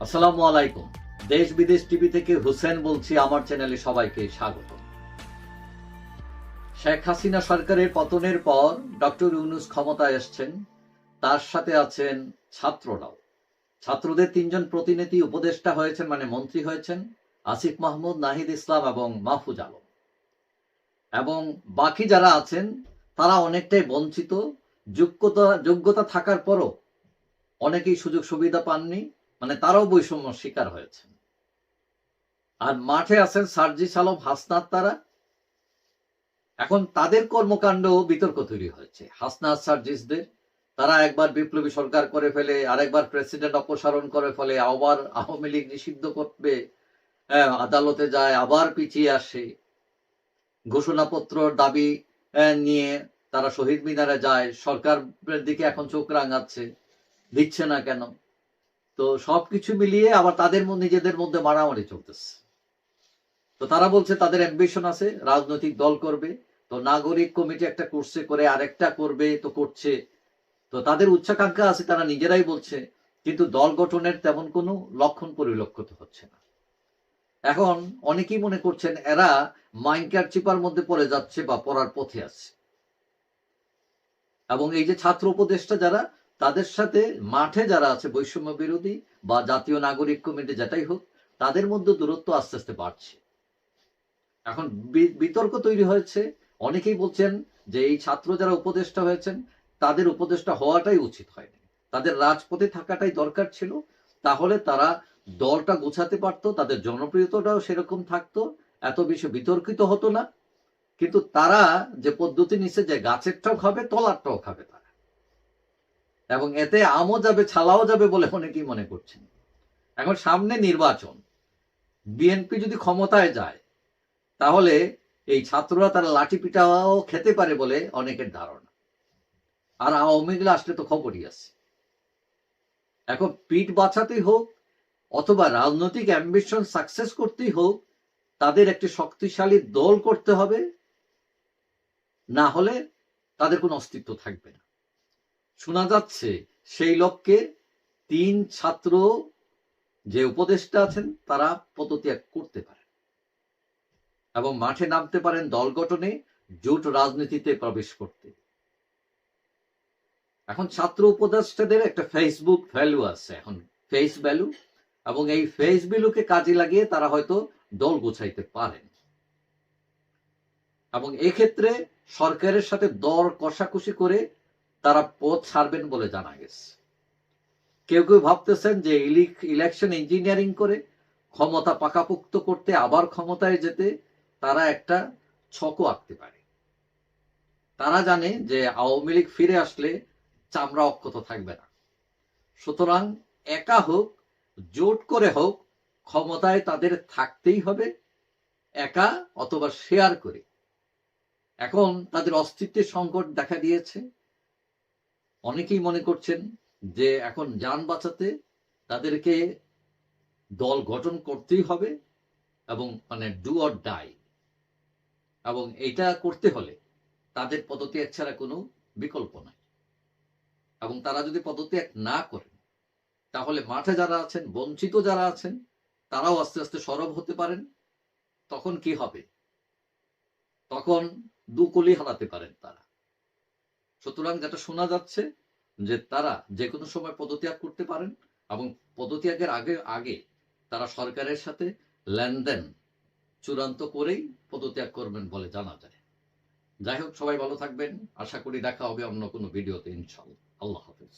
আসসালামু আলাইকুম। দেশ বিদেশ টিভি থেকে হুসেন বলছি। আমার চ্যানেলে সবাইকে স্বাগত। শেখ হাসিনা সরকারের পতনের পর ডক্টর ইউনূস ক্ষমতায় এসেছেন। তার সাথে আছেন ছাত্ররাও। ছাত্রদের তিনজন প্রতিনিধি উপদেষ্টা হয়েছেন, মানে মন্ত্রী হয়েছেন, আসিফ মাহমুদ, নাহিদ ইসলাম এবং মাহফুজ আলম। এবং বাকি যারা আছেন তারা অনেকটাই বঞ্চিত। যোগ্যতা থাকার পরও অনেকেই সুযোগ সুবিধা পাননি, মানে তারাও বৈষম্য শিকার হয়েছেন। আর মাঠে আছেন সার্জিস আলম, হাসনাত। তারা এখন তাদের কর্মকাণ্ড বিতর্ক তৈরি হয়েছে। হাসনাত সার্জিসদের, তারা একবার বিপ্লবী সরকার করে ফেলে, আরেকবার প্রেসিডেন্ট অপসারণ করে ফেলে, আবার আওয়ামী লীগ নিষিদ্ধ করবে, আদালতে যায়, আবার পিছিয়ে আসে। ঘোষণাপত্র দাবি নিয়ে তারা শহীদ মিনারে যায়, সরকারের দিকে এখন চোখ রাঙাচ্ছে, দিচ্ছে না কেন। তো সবকিছু মিলিয়ে আবার তাদের নিজেদের মধ্যে মারামারি চলতেছে। তো তারা বলছে তাদের অ্যাম্বিশন আছে, রাজনৈতিক দল করবে। তো নাগরিক কমিটি একটা করছে, করে আরেকটা করবে, তো করছে। তো তাদের উচ্চাকাঙ্ক্ষা আছে, তারা নিজেরাই বলছে, কিন্তু দল গঠনের তেমন কোনো লক্ষণ পরিলক্ষিত হচ্ছে না। এখন অনেকেই মনে করছেন এরা মাইনকার চিপার মধ্যে পড়ে যাচ্ছে বা পড়ার পথে আছে। এবং এই যে ছাত্র উপদেষ্টা যারা, তাদের সাথে মাঠে যারা আছে বৈষম্য বিরোধী বা জাতীয় নাগরিক কমিটি যেটাই হোক, তাদের মধ্যে দূরত্ব আস্তে আস্তে বাড়ছে। এখন বিতর্ক তৈরি হয়েছে। অনেকেই বলছেন যে এই ছাত্র যারা উপদেষ্টা হয়েছেন তাদের উপদেষ্টা হওয়াটাই উচিত হয়নি, তাদের রাজপথে থাকাটাই দরকার ছিল। তাহলে তারা দলটা গোছাতে পারতো, তাদের জনপ্রিয়তাটাও সেরকম থাকতো, এত বেশি বিতর্কিত হতো না। কিন্তু তারা যে পদ্ধতি নিচ্ছে, যে গাছেরটাও খাবে তলারটাও খাবে তারা, এবং এতে আমও যাবে ছালাও যাবে বলে অনেকেই মনে করছেন। এখন সামনে নির্বাচন, বিএনপি যদি ক্ষমতায় যায় তাহলে এই ছাত্ররা তারা লাঠি পিটাও খেতে পারে বলে অনেকের ধারণা। আর আওয়ামী লীগ আসলে তো খবরই আছে। এখন পিঠ বাঁচাতেই হোক অথবা রাজনৈতিক অ্যাম্বিশন সাকসেস করতেই হোক, তাদের একটি শক্তিশালী দল করতে হবে, না হলে তাদের কোনো অস্তিত্ব থাকবে না। শোনা যাচ্ছে সেই লক্ষ্যে 3 ছাত্র যে উপদেষ্টা আছেন তারা পদত্যাগ করতে পারে এবং মাঠে নামতে পারেন দল গঠনে, জোট রাজনীতিতে প্রবেশ করতে। এখন ছাত্র উপদেষ্টাদের একটা ফেসবুক ভ্যালু আছে, এখন ফেস ভ্যালু, এবং এই ফেস ভ্যালুকে কাজে লাগিয়ে তারা হয়তো দল গোছাইতে পারেন। এবং এক্ষেত্রে সরকারের সাথে দর কষাকষি করে তারা পথ ছাড়বেন বলে জানা গেছে। কেউ কেউ ভাবতেছেন যে ইলেকশন ইঞ্জিনিয়ারিং করে ক্ষমতা পাকাপোক্ত করতে, আবার ক্ষমতায় যেতে তারা একটা ছকও আঁকতে পারে। তারা জানে যে আওয়ামী লীগ ফিরে আসলে চামড়া অক্ষত থাকবে না। সুতরাং একা হোক জোট করে হোক ক্ষমতায় তাদের থাকতেই হবে, একা অথবা শেয়ার করে। এখন তাদের অস্তিত্বের সংকট দেখা দিয়েছে। অনেকেই মনে করছেন যে এখন যান বাঁচাতে তাদেরকে দল গঠন করতেই হবে, এবং মানে ডু অর ডাই। এবং এইটা করতে হলে তাদের পদত্যাগ ছাড়া কোনো বিকল্প নাই। এবং তারা যদি পদত্যাগ না করেন তাহলে মাঠে যারা আছেন, বঞ্চিত যারা আছেন, তারাও আস্তে আস্তে সরব হতে পারেন। তখন কি হবে? তখন দুকলি হারাতে পারেন তারা। সুতরাং যেটা শোনা যাচ্ছে যে তারা যে কোনো সময় পদত্যাগ করতে পারেন, এবং পদত্যাগের আগে আগে তারা সরকারের সাথে লেনদেন চূড়ান্ত করেই পদত্যাগ করবেন বলে জানা যায়। যাই হোক, সবাই ভালো থাকবেন। আশা করি দেখা হবে অন্য কোনো ভিডিওতে ইনশাআল্লাহ। আল্লাহ হাফেজ।